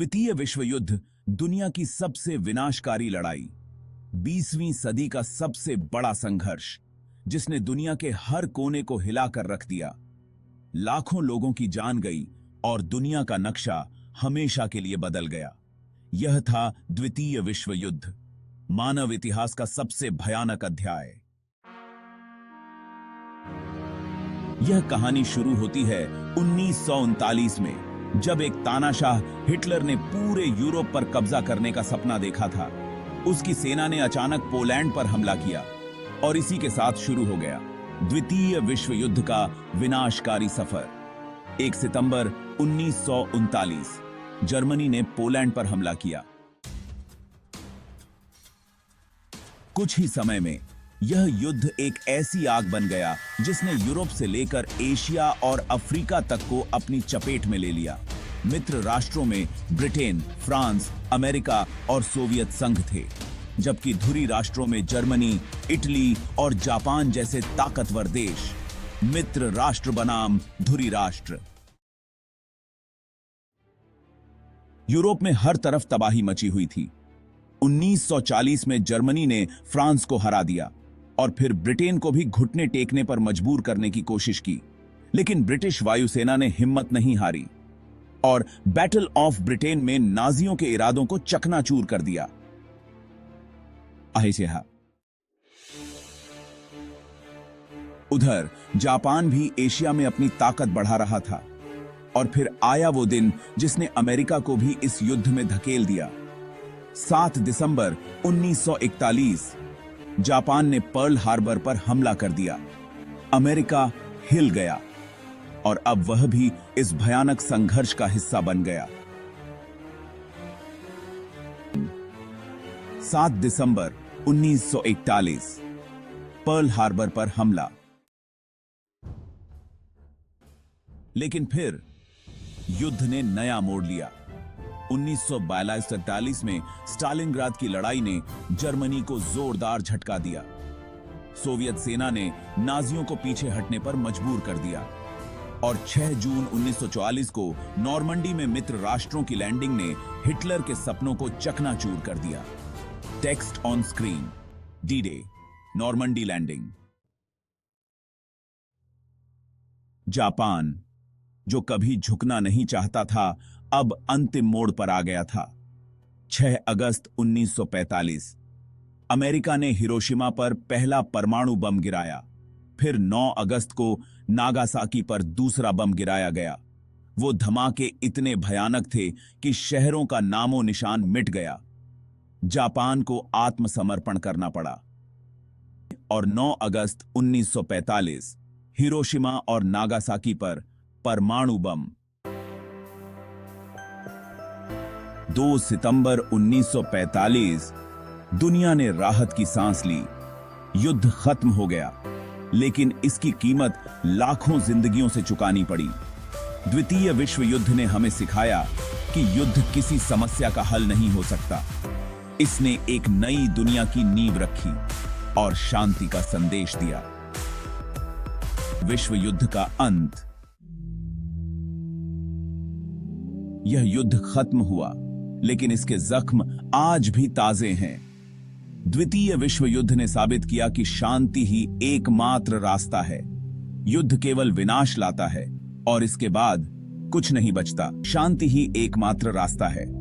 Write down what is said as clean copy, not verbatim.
द्वितीय विश्व युद्ध दुनिया की सबसे विनाशकारी लड़ाई, 20वीं सदी का सबसे बड़ा संघर्ष, जिसने दुनिया के हर कोने को हिलाकर रख दिया। लाखों लोगों की जान गई और दुनिया का नक्शा हमेशा के लिए बदल गया। यह था द्वितीय विश्व युद्ध, मानव इतिहास का सबसे भयानक अध्याय। यह कहानी शुरू होती है 1939 में, जब एक तानाशाह हिटलर ने पूरे यूरोप पर कब्जा करने का सपना देखा था। उसकी सेना ने अचानक पोलैंड पर हमला किया और इसी के साथ शुरू हो गया द्वितीय विश्व युद्ध का विनाशकारी सफर। 1 सितंबर 1939 जर्मनी ने पोलैंड पर हमला किया। कुछ ही समय में यह युद्ध एक ऐसी आग बन गया जिसने यूरोप से लेकर एशिया और अफ्रीका तक को अपनी चपेट में ले लिया। मित्र राष्ट्रों में ब्रिटेन, फ्रांस, अमेरिका और सोवियत संघ थे, जबकि धुरी राष्ट्रों में जर्मनी, इटली और जापान जैसे ताकतवर देश। मित्र राष्ट्र बनाम धुरी राष्ट्र। यूरोप में हर तरफ तबाही मची हुई थी। 1940 में जर्मनी ने फ्रांस को हरा दिया और फिर ब्रिटेन को भी घुटने टेकने पर मजबूर करने की कोशिश की, लेकिन ब्रिटिश वायुसेना ने हिम्मत नहीं हारी और बैटल ऑफ ब्रिटेन में नाजियों के इरादों को चकनाचूर कर दिया। उधर जापान भी एशिया में अपनी ताकत बढ़ा रहा था और फिर आया वो दिन जिसने अमेरिका को भी इस युद्ध में धकेल दिया। 7 दिसंबर 1941 जापान ने पर्ल हार्बर पर हमला कर दिया। अमेरिका हिल गया और अब वह भी इस भयानक संघर्ष का हिस्सा बन गया। 7 दिसंबर 1941 पर्ल हार्बर पर हमला। लेकिन फिर युद्ध ने नया मोड़ लिया। 1942-43 में स्टालिनग्राद की लड़ाई ने जर्मनी को जोरदार झटका दिया। सोवियत सेना ने नाजियों को पीछे हटने पर मजबूर कर दिया और 6 जून 1944 को नॉर्मंडी में मित्र राष्ट्रों की लैंडिंग ने हिटलर के सपनों को चकनाचूर कर दिया। Text on screen, D-Day, Normandy landing. Japan, जो कभी झुकना नहीं चाहता था, अब अंतिम मोड़ पर आ गया था। 6 अगस्त 1945 अमेरिका ने हिरोशिमा पर पहला परमाणु बम गिराया। फिर 9 अगस्त को नागासाकी पर दूसरा बम गिराया गया। वो धमाके इतने भयानक थे कि शहरों का नामो निशान मिट गया। जापान को आत्मसमर्पण करना पड़ा और 9 अगस्त 1945 हिरोशिमा और नागासाकी पर परमाणु बम। 2 सितंबर 1945 दुनिया ने राहत की सांस ली। युद्ध खत्म हो गया, लेकिन इसकी कीमत लाखों जिंदगियों से चुकानी पड़ी। द्वितीय विश्व युद्ध ने हमें सिखाया कि युद्ध किसी समस्या का हल नहीं हो सकता। इसने एक नई दुनिया की नींव रखी और शांति का संदेश दिया। विश्व युद्ध का अंत। यह युद्ध खत्म हुआ, लेकिन इसके जख्म आज भी ताजे हैं। द्वितीय विश्व युद्ध ने साबित किया कि शांति ही एकमात्र रास्ता है। युद्ध केवल विनाश लाता है और इसके बाद कुछ नहीं बचता। शांति ही एकमात्र रास्ता है।